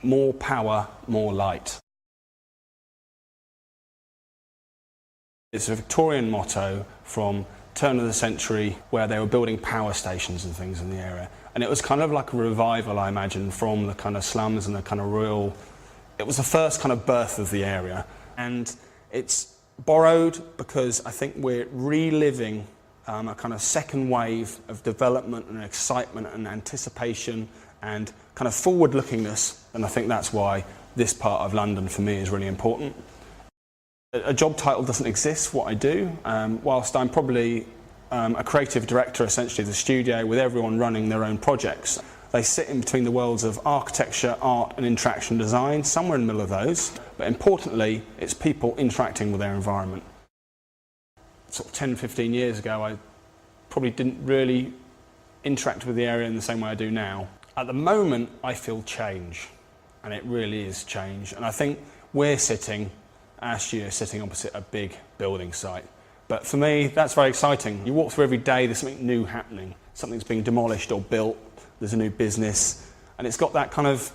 more power, more light. It's a Victorian motto from turn of the century where they were building power stations and things in the area. And it was kind of like a revival, I imagine, from the kind of slums and the kind of real... It was the first kind of birth of the area. And it's borrowed because I think we're reliving a kind of second wave of development and excitement and anticipation and kind of forward-lookingness. And I think that's why this part of London for me is really important. A job title doesn't exist, what I do, whilst I'm probably a creative director essentially of the studio with everyone running their own projects. They sit in between the worlds of architecture, art and interaction design, somewhere in the middle of those, but importantly it's people interacting with their environment. Sort of 10, 15 years ago I probably didn't really interact with the area in the same way I do now. At the moment I feel change, and it really is change, and I think we're sitting opposite a big building site. But for me, that's very exciting. You walk through every day, there's something new happening. Something's being demolished or built, there's a new business, and it's got that kind of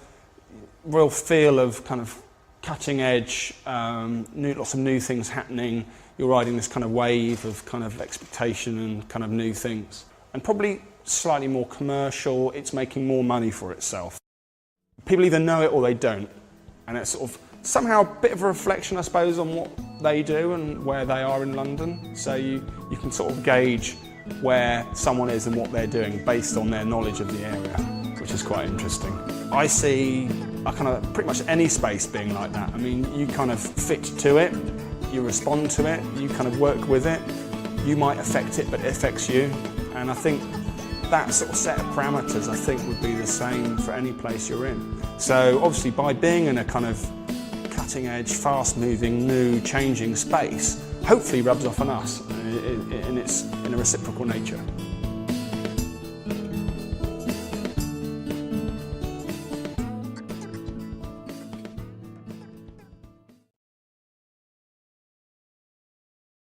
real feel of kind of cutting edge, lots of new things happening. You're riding this kind of wave of kind of expectation and kind of new things. And probably slightly more commercial, it's making more money for itself. People either know it or they don't, and it's sort of somehow a bit of a reflection, I suppose, on what they do and where they are in London. So you can sort of gauge where someone is and what they're doing based on their knowledge of the area, which is quite interesting. I see a kind of pretty much any space being like that. I mean, you kind of fit to it, you respond to it, you kind of work with it. You might affect it, but it affects you. And I think that sort of set of parameters, I think, would be the same for any place you're in. So obviously by being in a kind of cutting edge, fast moving, new, changing space, hopefully rubs off on us, and it's in a reciprocal nature.